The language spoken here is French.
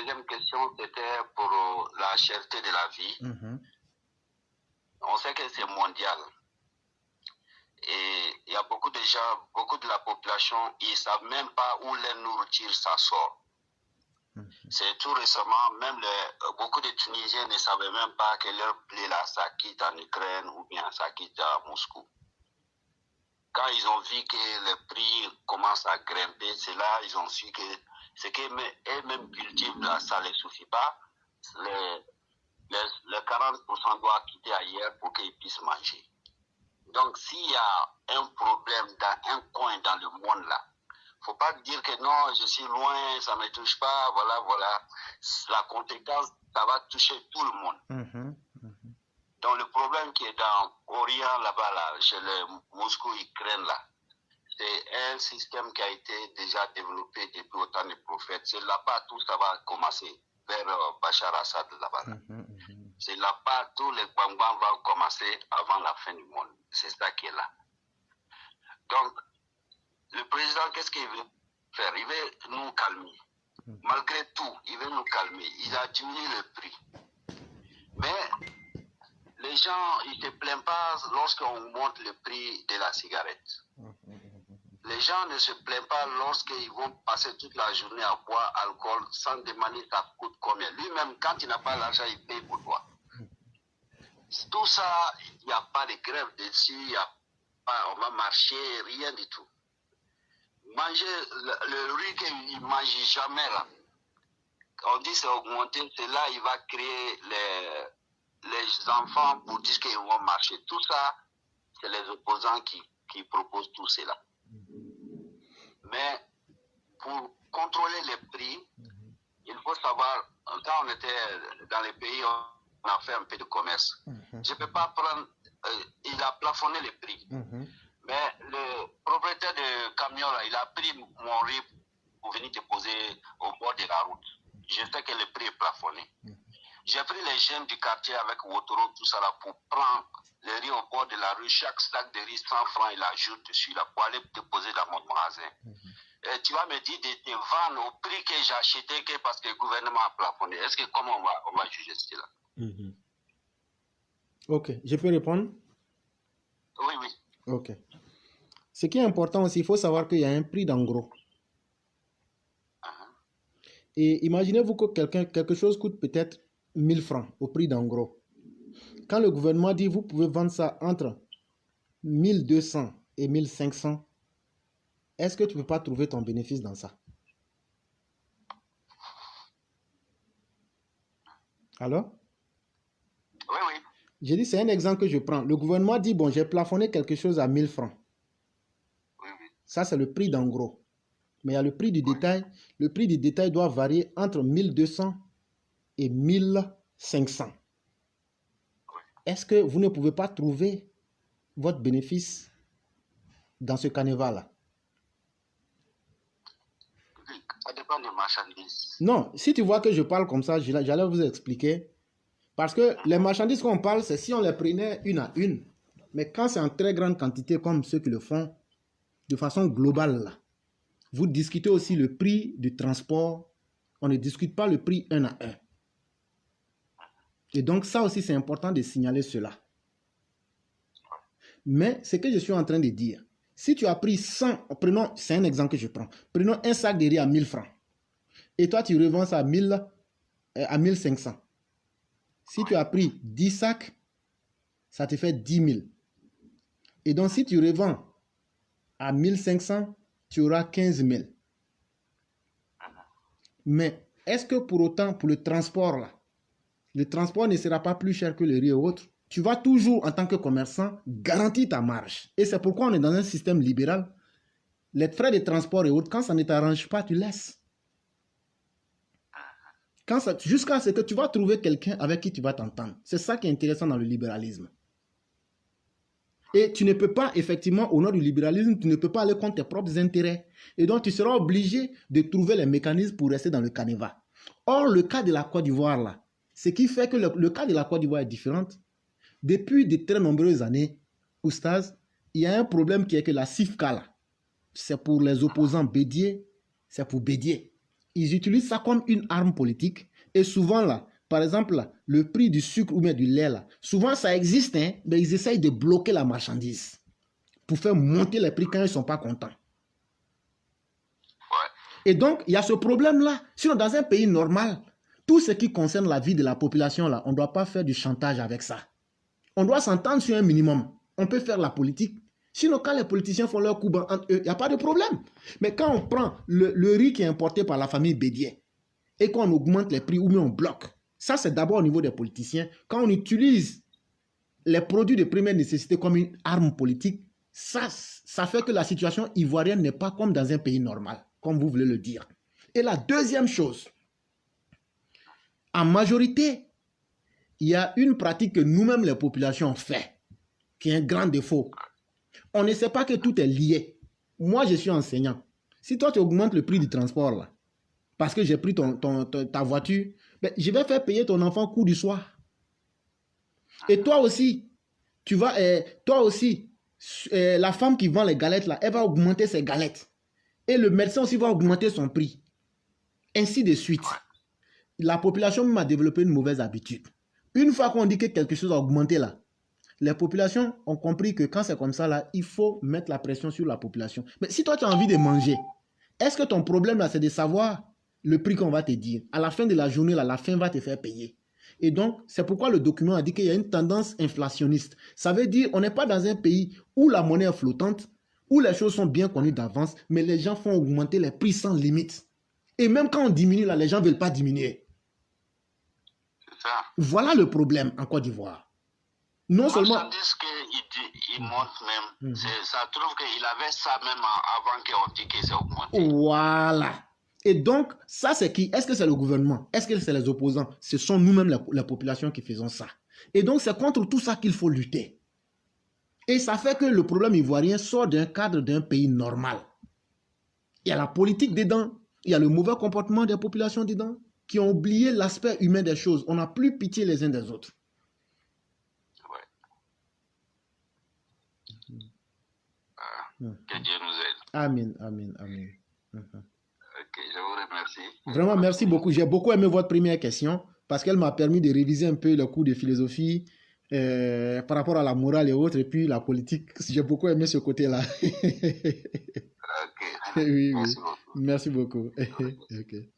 deuxième question, c'était pour la cherté de la vie. On sait que c'est mondial. Et il y a beaucoup de gens, beaucoup de la population, ils ne savent même pas où leur nourriture ça sort. C'est tout récemment, même beaucoup de Tunisiens ne savaient même pas que leur blé là, ça quitte en Ukraine ou bien ça quitte à Moscou. Quand ils ont vu que le prix commence à grimper, c'est là ils ont su que ce qu'eux-mêmes cultivent là, ça ne les suffit pas. Les 40% doivent quitter ailleurs pour qu'ils puissent manger. Donc s'il y a un problème dans un coin dans le monde là, il ne faut pas dire que non, je suis loin, ça ne me touche pas, voilà. La conséquence, ça va toucher tout le monde. Donc le problème qui est dans Orient là-bas, là, chez le Moscou-Ukraine là, c'est un système qui a été déjà développé depuis autant de prophètes. C'est là-bas tout ça va commencer, vers Bachar Assad là-bas. C'est là-bas tous les bang-bang vont commencer avant la fin du monde. C'est ça qui est là. Donc, le président, qu'est-ce qu'il veut faire? Il veut nous calmer. Malgré tout, il veut nous calmer. Il a diminué le prix. Mais les gens, ils ne se plaignent pas lorsqu'on monte le prix de la cigarette. Les gens ne se plaignent pas lorsqu'ils vont passer toute la journée à boire alcool sans demander ça coûte combien. Lui-même, quand il n'a pas l'argent, il paye pour toi. Tout ça, il n'y a pas de grève dessus, on va marcher, rien du tout. Manger le riz qu'il ne mange jamais là. On dit c'est augmenté, c'est là il va créer les enfants pour dire qu'ils vont marcher. Tout ça, c'est les opposants qui proposent tout cela. Mais pour contrôler les prix, il faut savoir, quand on était dans les pays, on a fait un peu de commerce. Je ne peux pas prendre, il a plafonné les prix. Mais le propriétaire de camion, là, il a pris mon riz pour venir déposer au bord de la route. Je sais que le prix est plafonné. J'ai pris les jeunes du quartier avec Wotoro, tout ça là, pour prendre le riz au bord de la rue. Chaque sac de riz, 100 francs, il ajoute dessus là, pour aller déposer dans mon magasin. Et tu vas me dire de te vendre au prix que j'ai acheté parce que le gouvernement a plafonné. Est-ce que comment on va juger cela? Ok, je peux répondre? Oui. Ok. Ce qui est important aussi, il faut savoir qu'il y a un prix d'en gros. Et imaginez-vous que quelque chose coûte peut-être 1000 francs au prix d'en gros. Quand le gouvernement dit vous pouvez vendre ça entre 1200 et 1500, est-ce que tu ne peux pas trouver ton bénéfice dans ça? Alors? Oui. J'ai dit, c'est un exemple que je prends. Le gouvernement dit, bon, j'ai plafonné quelque chose à 1000 francs. Oui. Ça, c'est le prix d'en gros. Mais il y a le prix du détail. Le prix du détail doit varier entre 1200 et 1500. Est-ce que vous ne pouvez pas trouver votre bénéfice dans ce carnaval-là? Ça dépend des marchandises. Non, si tu vois que je parle comme ça, j'allais vous expliquer. Parce que les marchandises qu'on parle, c'est si on les prenait une à une. Mais quand c'est en très grande quantité, comme ceux qui le font, de façon globale, là, vous discutez aussi le prix du transport. On ne discute pas le prix un à un. Et donc, ça aussi, c'est important de signaler cela. Mais ce que je suis en train de dire, si tu as pris 100, prenons, c'est un exemple que je prends, prenons un sac de riz à 1000 francs. Et toi, tu revends ça à 1500. Si tu as pris 10 sacs, ça te fait 10 000. Et donc, si tu revends à 1500, tu auras 15 000. Mais est-ce que pour autant, pour le transport, là, le transport ne sera pas plus cher que le riz et autres? Tu vas toujours, en tant que commerçant, garantir ta marge. Et c'est pourquoi on est dans un système libéral. Les frais de transport et autres, quand ça ne t'arrange pas, tu laisses. Jusqu'à ce que tu vas trouver quelqu'un avec qui tu vas t'entendre. C'est ça qui est intéressant dans le libéralisme. Et tu ne peux pas, effectivement, au nom du libéralisme, tu ne peux pas aller contre tes propres intérêts. Et donc, tu seras obligé de trouver les mécanismes pour rester dans le canevas. Or, le cas de la Côte d'Ivoire, là, ce qui fait que le cas de la Côte d'Ivoire est différent. Depuis de très nombreuses années, Oustaz, il y a un problème qui est que la CIFCA, là, c'est pour les opposants Bédier, c'est pour Bédier. ils utilisent ça comme une arme politique. Et souvent, là, par exemple, là, le prix du sucre ou bien du lait, là, souvent ça existe, hein, mais ils essayent de bloquer la marchandise pour faire monter les prix quand ils ne sont pas contents. Et donc, il y a ce problème-là. Sinon, dans un pays normal, tout ce qui concerne la vie de la population, là, on ne doit pas faire du chantage avec ça. On doit s'entendre sur un minimum. On peut faire la politique. Sinon, quand les politiciens font leur coup entre eux, il n'y a pas de problème. Mais quand on prend le riz qui est importé par la famille Bédier et qu'on augmente les prix ou bien on bloque, ça c'est d'abord au niveau des politiciens. Quand on utilise les produits de première nécessité comme une arme politique, ça fait que la situation ivoirienne n'est pas comme dans un pays normal, comme vous voulez le dire. Et la deuxième chose, en majorité, il y a une pratique que nous-mêmes les populations on fait, qui est un grand défaut. On ne sait pas que tout est lié. Moi, je suis enseignant. Si toi, tu augmentes le prix du transport, là, parce que j'ai pris ta voiture, ben, je vais faire payer ton enfant cours du soir. Et toi aussi, la femme qui vend les galettes, là, elle va augmenter ses galettes. Et le médecin aussi va augmenter son prix. Ainsi de suite. La population même a développé une mauvaise habitude. Une fois qu'on dit que quelque chose a augmenté là, les populations ont compris que quand c'est comme ça là, il faut mettre la pression sur la population. Mais si toi tu as envie de manger, est-ce que ton problème là c'est de savoir le prix qu'on va te dire? À la fin de la journée là, la faim va te faire payer. Et donc, c'est pourquoi le document a dit qu'il y a une tendance inflationniste. Ça veut dire qu'on n'est pas dans un pays où la monnaie est flottante, où les choses sont bien connues d'avance, mais les gens font augmenter les prix sans limite. Et même quand on diminue là, les gens ne veulent pas diminuer. Voilà le problème en Côte d'Ivoire. Non seulement... Il montre même. Ça trouve qu'il avait ça même avant qu'on dise que c'est augmenté. Voilà. Et donc, ça c'est qui? Est-ce que c'est le gouvernement? Est-ce que c'est les opposants? Ce sont nous-mêmes la population qui faisons ça. Et donc, c'est contre tout ça qu'il faut lutter. Et ça fait que le problème ivoirien sort d'un cadre d'un pays normal. Il y a la politique dedans. Il y a le mauvais comportement des populations dedans qui ont oublié l'aspect humain des choses. On n'a plus pitié les uns des autres. Que Dieu nous aide. Amen, amen, amen. Ok, je vous remercie. Vraiment, merci beaucoup. J'ai beaucoup aimé votre première question parce qu'elle m'a permis de réviser un peu le cours de philosophie par rapport à la morale et autres, et puis la politique. J'ai beaucoup aimé ce côté-là. Ok. Oui, Merci oui. beaucoup. Merci beaucoup. Okay.